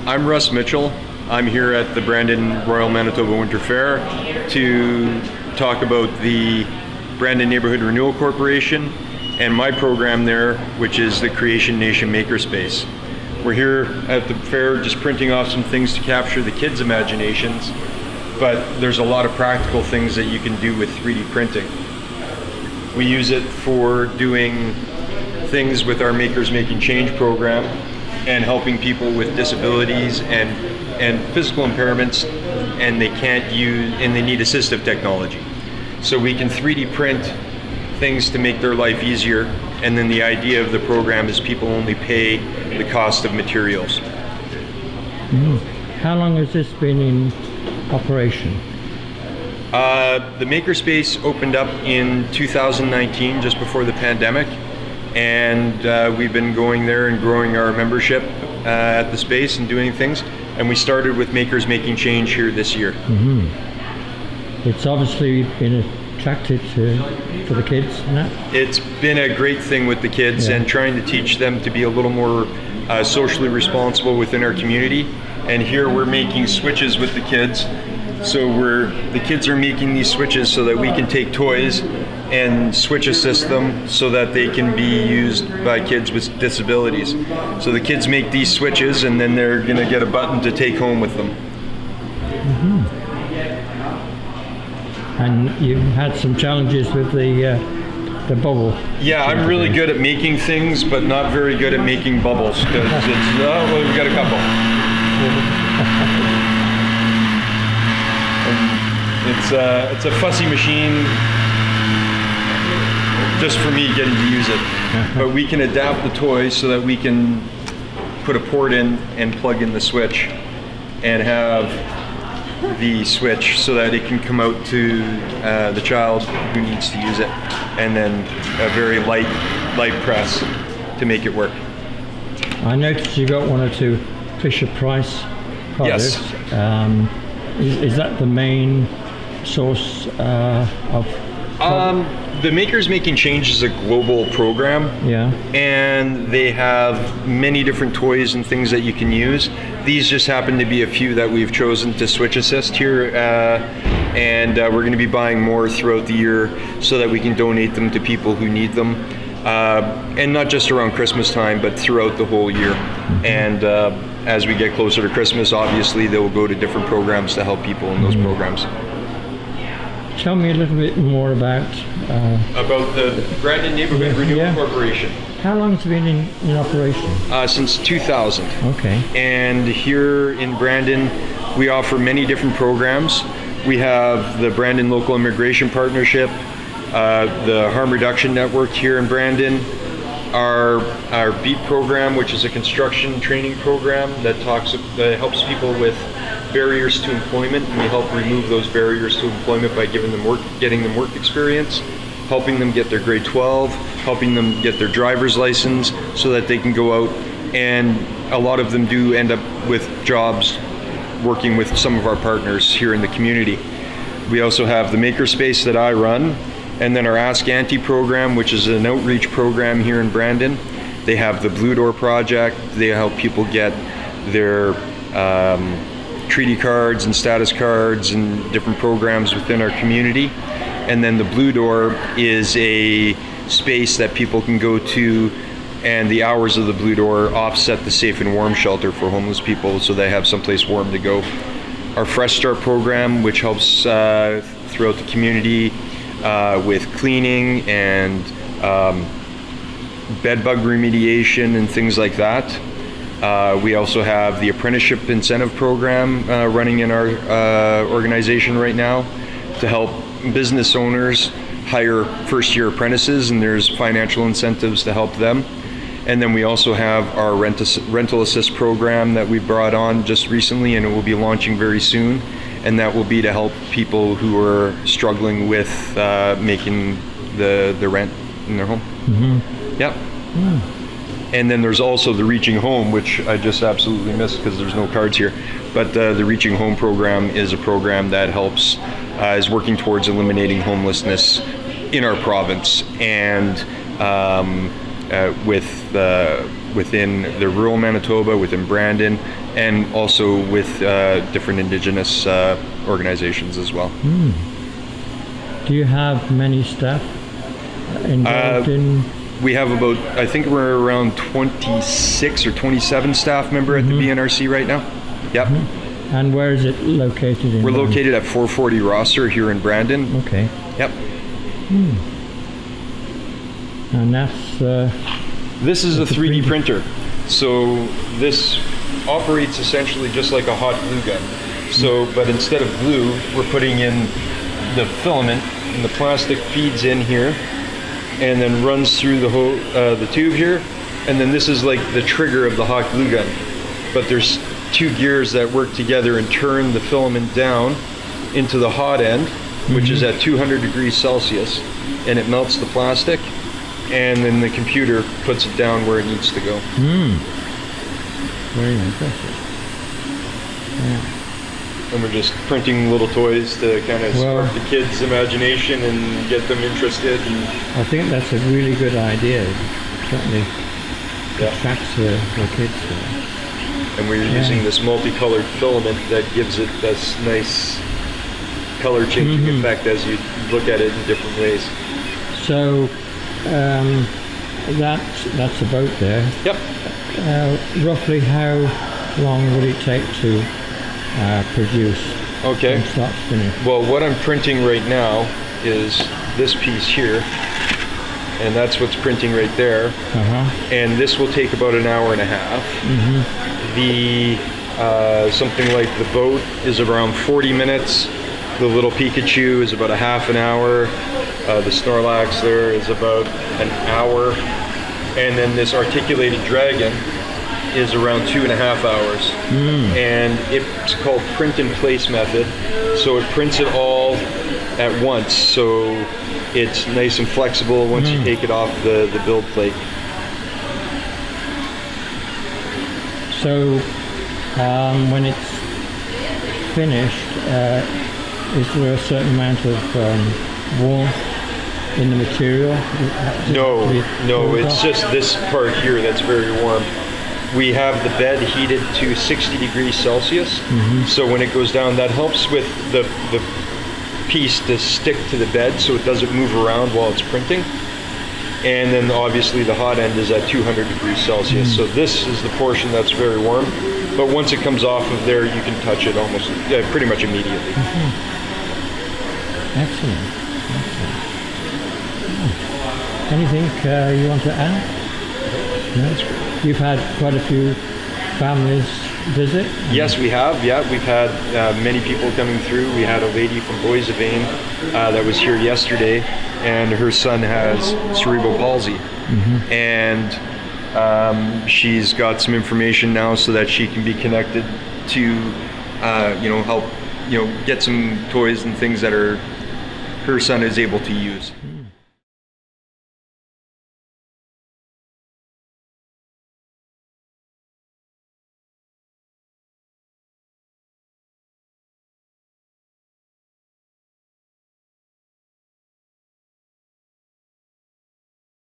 I'm Russ Mitchell. I'm here at the Brandon Royal Manitoba Winter Fair to talk about the Brandon Neighborhood Renewal Corporation and my program there, which is the Creation Nation Makerspace. We're here at the fair just printing off some things to capture the kids' imaginations, but there's a lot of practical things that you can do with 3D printing. We use it for doing things with our Makers Making Change program and helping people with disabilities and physical impairments, and they can't use, and they need assistive technology. So we can 3D print things to make their life easier, and then the idea of the program is people only pay the cost of materials. How long has this been in operation? The Makerspace opened up in 2019, just before the pandemic, and we've been going there and growing our membership at the space and doing things. And we started with Makers Making Change here this year. It's obviously been attractive for the kids and that? It's been a great thing with the kids, and trying to teach them to be a little more socially responsible within our community. And here we're making switches with the kids. So the kids are making these switches so that we can take toys and switch assist them so that they can be used by kids with disabilities. So the kids make these switches, and then they're going to get a button to take home with them. And you've had some challenges with the bubble. Yeah, I'm really good at making things, but not very good at making bubbles, because it's, well, we've got a couple. It's a fussy machine just for me getting to use it. But we can adapt the toys so that we can put a port in and plug in the switch and have the switch so that it can come out to the child who needs to use it, and then a very light press to make it work. I noticed you got one or two Fisher-Price products. Yes. Is that the main source of the Makers Making Change is a global program, and they have many different toys and things that you can use. These just happen to be a few that we've chosen to switch assist here, and we're going to be buying more throughout the year so that we can donate them to people who need them, and not just around Christmas time, but throughout the whole year. And as we get closer to Christmas, obviously they will go to different programs to help people in those programs. Tell me a little bit more about the Brandon Neighborhood Renewal Corporation. How long has it been in operation? Since 2000. Okay. And here in Brandon, we offer many different programs. We have the Brandon Local Immigration Partnership, the Harm Reduction Network here in Brandon, our BEAT program, which is a construction training program that helps people with barriers to employment, and we help remove those barriers to employment by getting them work experience, helping them get their grade 12, helping them get their driver's license so that they can go out, and a lot of them do end up with jobs working with some of our partners here in the community. We also have the Makerspace that I run, and then our Ask Auntie program, which is an outreach program here in Brandon. They have the Blue Door Project. They help people get their treaty cards and status cards and different programs within our community. And then the Blue Door is a space that people can go to, and the hours of the Blue Door offset the Safe and Warm shelter for homeless people, so they have someplace warm to go. Our Fresh Start program, which helps throughout the community with cleaning and bed bug remediation and things like that. We also have the apprenticeship incentive program running in our organization right now to help business owners hire first-year apprentices, and there's financial incentives to help them. And then we also have our rental assist program that we brought on just recently, and it will be launching very soon, and that will be to help people who are struggling with making the rent in their home. Yep. And then there's also the Reaching Home, which I just absolutely missed because there's no cards here. But the Reaching Home program is a program that helps, is working towards eliminating homelessness in our province, and with within the rural Manitoba, within Brandon, and also with different Indigenous organizations as well. Do you have many staff involved in? We have about, I think we're around 26 or 27 staff member at the BNRC right now. Yep. And where is it located in? We're located at 440 Rosser here in Brandon. Okay. Yep. And that's... this is a 3D printer. So this operates essentially just like a hot glue gun. So, but instead of glue, we're putting in the filament, and the plastic feeds in here and then runs through the whole the tube here, and then this is like the trigger of the hot glue gun. But there's two gears that work together and turn the filament down into the hot end, which is at 200 degrees Celsius, and it melts the plastic, and then the computer puts it down where it needs to go. Very impressive. Yeah. And we're just printing little toys to kind of spark the kids' imagination and get them interested. And I think that's a really good idea. It certainly attracts the kids. And we're using this multicolored filament that gives it this nice color changing effect as you look at it in different ways. So that's a boat there. Yep. Roughly how long would it take to produce from start to finish? Well, what I'm printing right now is this piece here, and that's what's printing right there. And this will take about an hour and a half. The something like the boat is around 40 minutes. The little Pikachu is about a half an hour. The Snorlax there is about an hour, and then this articulated dragon is around 2.5 hours. And it's called print in place method, so it prints it all at once, so it's nice and flexible once you take it off the build plate. So when it's finished, is there a certain amount of warmth in the material? No, it's just this part here that's very warm. We have the bed heated to 60 degrees Celsius, so when it goes down, that helps with the piece to stick to the bed so it doesn't move around while it's printing. And then obviously the hot end is at 200 degrees Celsius, so this is the portion that's very warm, but once it comes off of there, you can touch it almost pretty much immediately. Excellent. Anything you want to add? No? That's great. You've had quite a few families visit? Yes, we have. Yeah, we've had many people coming through. We had a lady from Boissevain that was here yesterday, and her son has cerebral palsy. And she's got some information now so that she can be connected to, help, get some toys and things that her son is able to use.